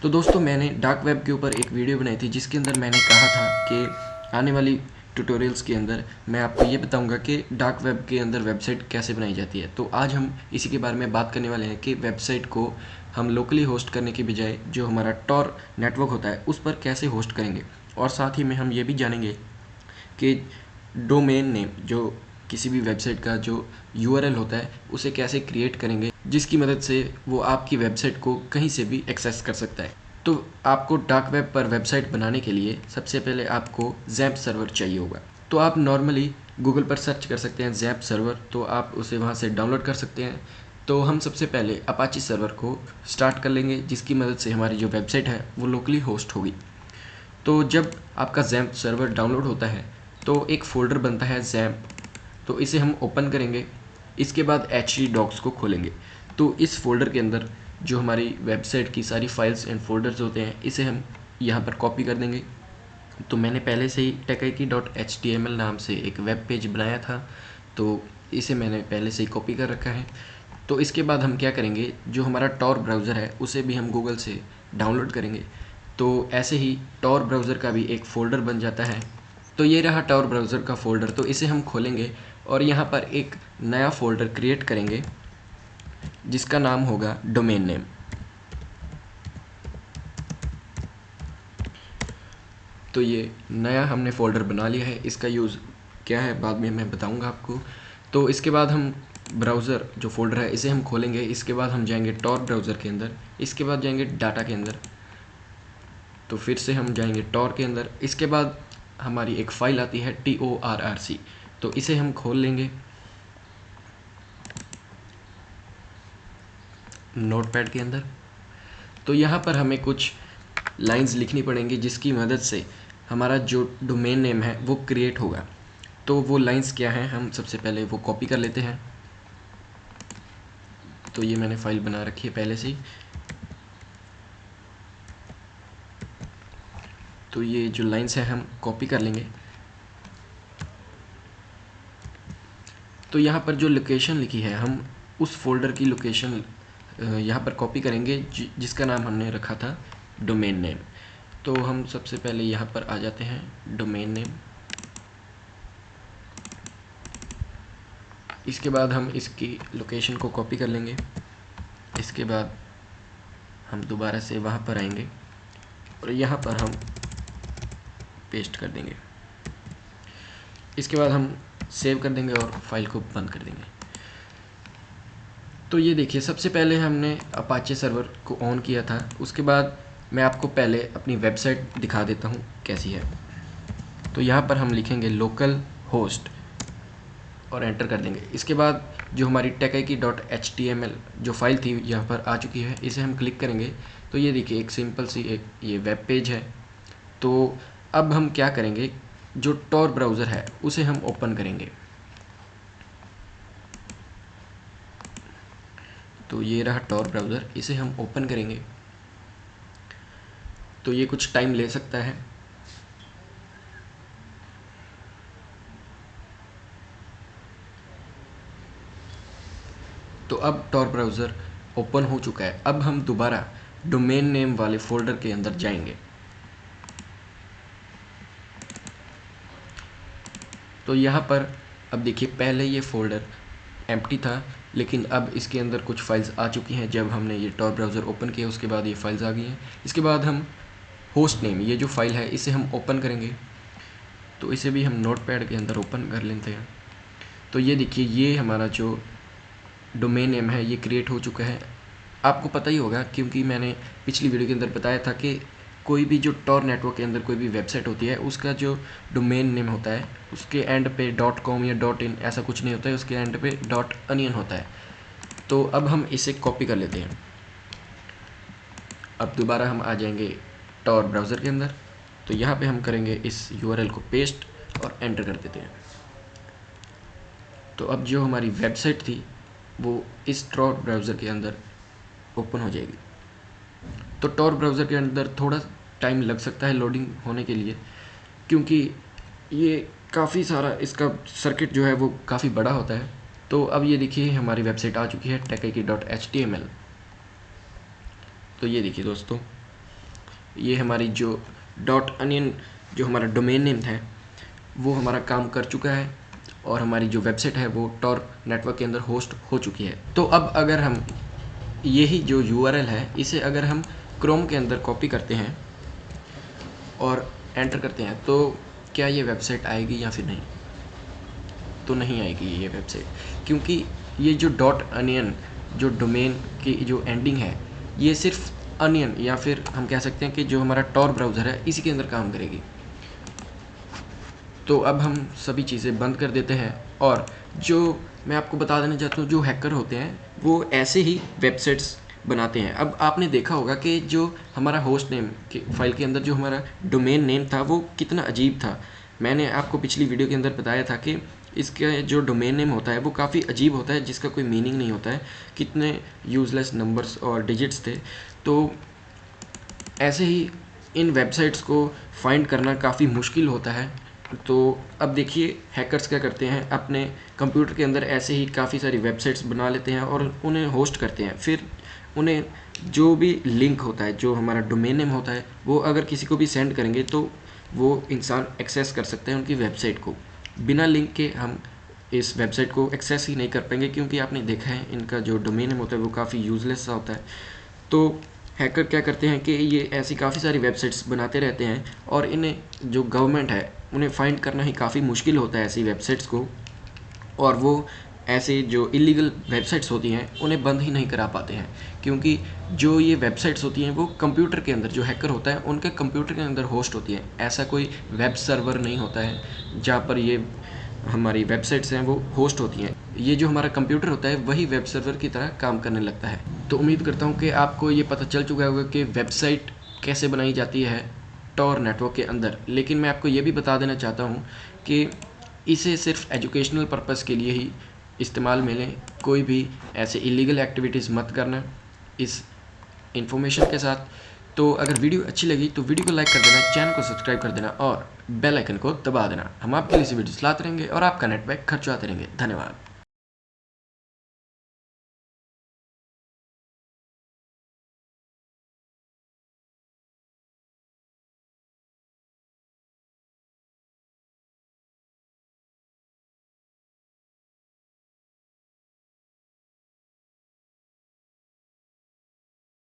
तो दोस्तों मैंने डार्क वेब के ऊपर एक वीडियो बनाई थी जिसके अंदर मैंने कहा था कि आने वाली ट्यूटोरियल्स के अंदर मैं आपको ये बताऊंगा कि डार्क वेब के अंदर वेबसाइट कैसे बनाई जाती है। तो आज हम इसी के बारे में बात करने वाले हैं कि वेबसाइट को हम लोकली होस्ट करने की बजाय जो हमारा टॉर नेटवर्क होता है उस पर कैसे होस्ट करेंगे, और साथ ही में हम ये भी जानेंगे कि डोमेन नेम जो किसी भी वेबसाइट का जो यूआरएल होता है उसे कैसे क्रिएट करेंगे जिसकी मदद से वो आपकी वेबसाइट को कहीं से भी एक्सेस कर सकता है। तो आपको डार्क वेब पर वेबसाइट बनाने के लिए सबसे पहले आपको ज़ैम्प सर्वर चाहिए होगा। तो आप नॉर्मली गूगल पर सर्च कर सकते हैं ज़ैम्प सर्वर, तो आप उसे वहाँ से डाउनलोड कर सकते हैं। तो हम सबसे पहले अपाची सर्वर को स्टार्ट कर लेंगे जिसकी मदद से हमारी जो वेबसाइट है वो लोकली होस्ट होगी। तो जब आपका ज़ैम्प सर्वर डाउनलोड होता है तो एक फ़ोल्डर बनता है ज़ैम्प, तो इसे हम ओपन करेंगे। इसके बाद htdocs को खोलेंगे। तो इस फोल्डर के अंदर जो हमारी वेबसाइट की सारी फाइल्स एंड फोल्डर्स होते हैं इसे हम यहाँ पर कॉपी कर देंगे। तो मैंने पहले से ही techiki.html नाम से एक वेब पेज बनाया था, तो इसे मैंने पहले से ही कॉपी कर रखा है। तो इसके बाद हम क्या करेंगे, जो हमारा टॉर ब्राउज़र है उसे भी हम गूगल से डाउनलोड करेंगे। तो ऐसे ही टॉर ब्राउज़र का भी एक फ़ोल्डर बन जाता है। तो ये रहा टॉर ब्राउज़र का फ़ोल्डर, तो इसे हम खोलेंगे और यहाँ पर एक नया फ़ोल्डर क्रिएट करेंगे जिसका नाम होगा डोमेन नेम। तो ये नया हमने फ़ोल्डर बना लिया है, इसका यूज़ क्या है बाद में मैं बताऊंगा आपको। तो इसके बाद हम ब्राउज़र जो फ़ोल्डर है इसे हम खोलेंगे। इसके बाद हम जाएंगे टॉर ब्राउज़र के अंदर, इसके बाद जाएंगे डाटा के अंदर, तो फिर से हम जाएंगे टॉर के अंदर। इसके बाद हमारी एक फ़ाइल आती है TORRC, तो इसे हम खोल लेंगे नोटपैड के अंदर। तो यहाँ पर हमें कुछ लाइंस लिखनी पड़ेंगी जिसकी मदद से हमारा जो डोमेन नेम है वो क्रिएट होगा। तो वो लाइंस क्या हैं, हम सबसे पहले वो कॉपी कर लेते हैं। तो ये मैंने फाइल बना रखी है पहले से ही। तो ये जो लाइंस हैं हम कॉपी कर लेंगे। तो यहाँ पर जो लोकेशन लिखी है हम उस फोल्डर की लोकेशन यहाँ पर कॉपी करेंगे जिसका नाम हमने रखा था डोमेन नेम। तो हम सबसे पहले यहाँ पर आ जाते हैं डोमेन नेम। इसके बाद हम इसकी लोकेशन को कॉपी कर लेंगे। इसके बाद हम दोबारा से वहाँ पर आएंगे और यहाँ पर हम पेस्ट कर देंगे। इसके बाद हम सेव कर देंगे और फाइल को बंद कर देंगे। तो ये देखिए, सबसे पहले हमने अपाचे सर्वर को ऑन किया था। उसके बाद मैं आपको पहले अपनी वेबसाइट दिखा देता हूँ कैसी है। तो यहाँ पर हम लिखेंगे लोकल होस्ट और एंटर कर देंगे। इसके बाद जो हमारी techiki.html जो फाइल थी यहाँ पर आ चुकी है, इसे हम क्लिक करेंगे। तो ये देखिए एक सिंपल सी एक ये वेब पेज है। तो अब हम क्या करेंगे, जो टॉर ब्राउज़र है उसे हम ओपन करेंगे। तो ये रहा टॉर ब्राउज़र, इसे हम ओपन करेंगे। तो ये कुछ टाइम ले सकता है। तो अब टॉर ब्राउज़र ओपन हो चुका है। अब हम दोबारा डोमेन नेम वाले फ़ोल्डर के अंदर जाएंगे। तो यहाँ पर अब देखिए, पहले ये फ़ोल्डर एम्प्टी था लेकिन अब इसके अंदर कुछ फाइल्स आ चुकी हैं। जब हमने ये टॉर ब्राउज़र ओपन किया उसके बाद ये फाइल्स आ गई हैं। इसके बाद हम होस्ट नेम, ये जो फाइल है इसे हम ओपन करेंगे। तो इसे भी हम नोटपैड के अंदर ओपन कर लेते हैं। तो ये देखिए, ये हमारा जो डोमेन नेम है ये क्रिएट हो चुका है। आपको पता ही होगा क्योंकि मैंने पिछली वीडियो के अंदर बताया था कि कोई भी जो टॉर नेटवर्क के अंदर कोई भी वेबसाइट होती है उसका जो डोमेन नेम होता है उसके एंड पे .com या .in ऐसा कुछ नहीं होता है, उसके एंड पे .onion होता है। तो अब हम इसे कॉपी कर लेते हैं। अब दोबारा हम आ जाएंगे टॉर ब्राउज़र के अंदर। तो यहाँ पे हम करेंगे इस यूआरएल को पेस्ट और एंटर कर देते हैं। तो अब जो हमारी वेबसाइट थी वो इस टॉर ब्राउज़र के अंदर ओपन हो जाएगी। तो टॉर ब्राउज़र के अंदर थोड़ा टाइम लग सकता है लोडिंग होने के लिए, क्योंकि ये काफ़ी सारा इसका सर्किट जो है वो काफ़ी बड़ा होता है। तो अब ये देखिए हमारी वेबसाइट आ चुकी है techiki.html। तो ये देखिए दोस्तों, ये हमारी जो .onion जो हमारा डोमेन नेम था वो हमारा काम कर चुका है और हमारी जो वेबसाइट है वो Tor नेटवर्क के अंदर होस्ट हो चुकी है। तो अब अगर हम यही जो URL है इसे अगर हम क्रोम के अंदर कॉपी करते हैं और एंटर करते हैं तो क्या ये वेबसाइट आएगी या फिर नहीं? तो नहीं आएगी ये वेबसाइट, क्योंकि ये जो .onion जो डोमेन की जो एंडिंग है ये सिर्फ अनियन या फिर हम कह सकते हैं कि जो हमारा Tor ब्राउज़र है इसी के अंदर काम करेगी। तो अब हम सभी चीज़ें बंद कर देते हैं और जो मैं आपको बता देना चाहता हूँ, जो हैकर होते हैं वो ऐसे ही वेबसाइट्स बनाते हैं। अब आपने देखा होगा कि जो हमारा होस्ट नेम के फाइल के अंदर जो हमारा डोमेन नेम था वो कितना अजीब था। मैंने आपको पिछली वीडियो के अंदर बताया था कि इसका जो डोमेन नेम होता है वो काफ़ी अजीब होता है, जिसका कोई मीनिंग नहीं होता है, कितने यूज़लेस नंबर्स और डिजिट्स थे। तो ऐसे ही इन वेबसाइट्स को फाइंड करना काफ़ी मुश्किल होता है। तो अब देखिए हैकर्स क्या करते हैं, अपने कंप्यूटर के अंदर ऐसे ही काफ़ी सारी वेबसाइट्स बना लेते हैं और उन्हें होस्ट करते हैं। फिर उन्हें जो भी लिंक होता है, जो हमारा डोमेन नेम होता है, वो अगर किसी को भी सेंड करेंगे तो वो इंसान एक्सेस कर सकते हैं उनकी वेबसाइट को। बिना लिंक के हम इस वेबसाइट को एक्सेस ही नहीं कर पाएंगे, क्योंकि आपने देखा है इनका जो डोमेन नेम होता है वो काफ़ी यूज़लेस सा होता है। तो हैकर क्या करते हैं कि ये ऐसी काफ़ी सारी वेबसाइट्स बनाते रहते हैं और इन्हें जो गवर्नमेंट है उन्हें फाइंड करना ही काफ़ी मुश्किल होता है ऐसी वेबसाइट्स को, और वो ऐसे जो इलीगल वेबसाइट्स होती हैं उन्हें बंद ही नहीं करा पाते हैं, क्योंकि जो ये वेबसाइट्स होती हैं वो कंप्यूटर के अंदर, जो हैकर होता है उनके कंप्यूटर के अंदर होस्ट होती है। ऐसा कोई वेब सर्वर नहीं होता है जहाँ पर ये हमारी वेबसाइट्स हैं वो होस्ट होती हैं। ये जो हमारा कंप्यूटर होता है वही वेब सर्वर की तरह काम करने लगता है। तो उम्मीद करता हूँ कि आपको ये पता चल चुका होगा कि वेबसाइट कैसे बनाई जाती है Tor नेटवर्क के अंदर। लेकिन मैं आपको ये भी बता देना चाहता हूँ कि इसे सिर्फ एजुकेशनल पर्पज़ के लिए ही इस्तेमाल में लें। कोई भी ऐसे इलीगल एक्टिविटीज़ मत करना इस इंफॉर्मेशन के साथ। तो अगर वीडियो अच्छी लगी तो वीडियो को लाइक कर देना, चैनल को सब्सक्राइब कर देना और बेल आइकन को दबा देना। हम आपके लिए इसी वीडियोस लाते रहेंगे और आपका नेटवर्क खर्च आते रहेंगे। धन्यवाद।